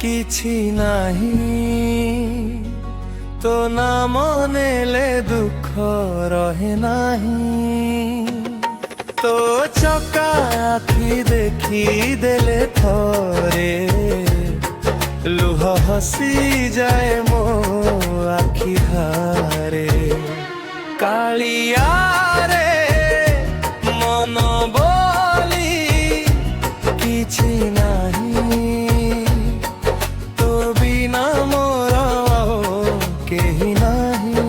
କିଛି ନାହିଁ ତୋ ନାମ ନେଲେ ଦୁଃଖ ରହେ ନାହିଁ। ତୋ ଚକା ଆଖି ଦେଖି ଦେଲେ ଥରେ ଲୁହ ହସି ଯାଏ ମୋ ଆଖି ଧାରେ। କାଳିଆରେ ମନ ବୋଲି କିଛି ନାହିଁ ତୋ ବିନା ମୋର କେହି ନାହିଁ।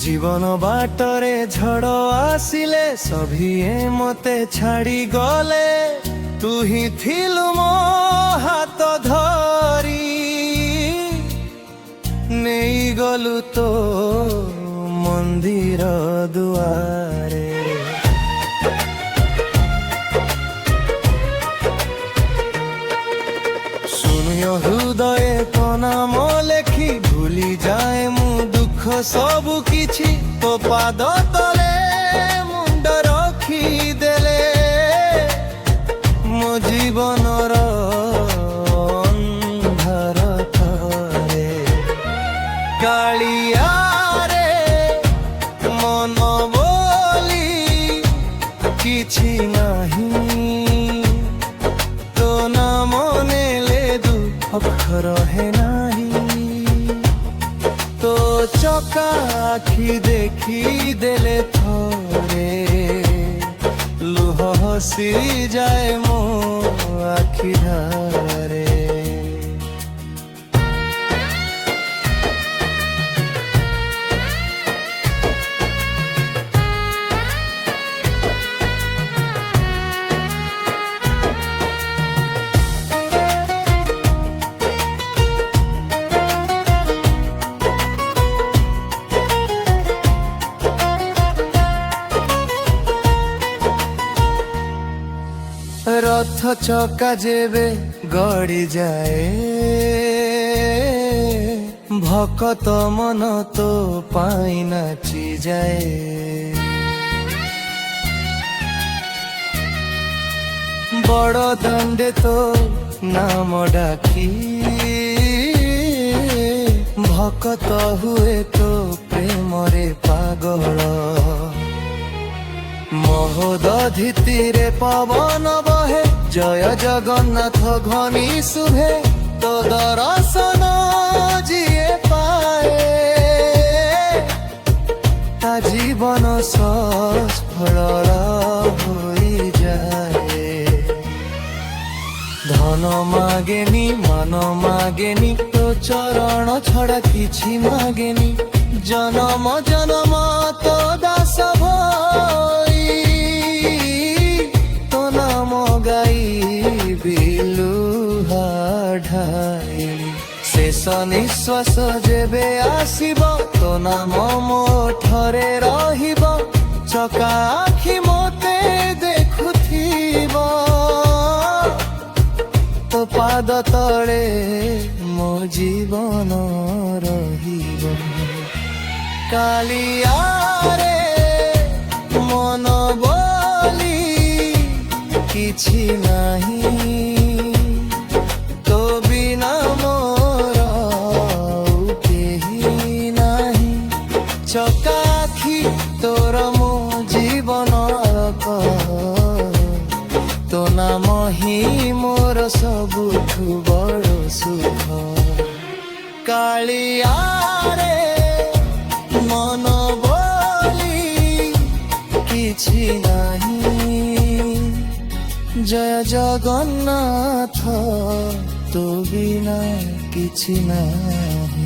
জীবন বাটরে ঝড় আসিলে সভিয়ে মতে ছাড়ি গলে তু হি থিলু মো হাত ধরি নেই গলু তো মন্দির দুয়ারে। শুনিও হৃদয়ে তো নাম লেখি ভুলি যায় মু দুঃখ সবু কিছু তো পাদ তলে মুন্ড রখি দেলে মো জীবনর ଅନ୍ଧାର ଥରେ। କାଳିଆରେ ମନ ବୋଲି କିଛି ନାହିଁ ତୋ ନାମ ନେଲେ ଦୁଃଖ ରହେ ନାହିଁ। ତୋ ଚକା ଆଖି ଦେଖି ଦେଲେ ଥରେ ଲୁହ ହସି ଯାଏ ମୋ ଆଖି ଧାରେ। রথ চকা যেবে গড়ি যায় ভকত মন তো পাই নাচি যায়। বড় দাণ্ডে তো নাম ডাকি ভকত হুয়ে তো প্রেমরে পাগল। মহোদধিতিরে পবন বহে জয় জগন্নাথ ঘনি শুভে তো দর্শন যিয়ে পায়ে তা জীবন সফল হয়ে যায়। ধন মাগেনি মান মাগেনি তো চরণ ছড়া কিছু মাগেনি জনম জনম তো দাস ভই তো নাম গাইবি লুহা ঢাইলি। শেষ নিঃশ্বাস যেবে আসিব তো নাম ମୋ ଠରେ ରହିବ ଚକା ଆଖି ମୋତେ ଦେଖୁଥିବ ତୋ ପାଦ ତଳେ ମୋ ଜୀବନ ରହିବ। କାଳିଆରେ ମନ ବୋଲି କିଛି ନାହିଁ ତୋ ବିନା ମୋର କେହି ନାହିଁ। ଚକା ଆଖି ତୋର ମୋ ଜୀବନ ତୋ ନାମ ହିଁ ମୋର ସବୁଠୁ ବଡ଼ ସୁଖ। କାଳିଆରେ ମନ ବୋଲି କିଛି ନାହିଁ ଜୟ ଜଗନ୍ନାଥ ତୋ ବିନା କିଛି ନାହିଁ।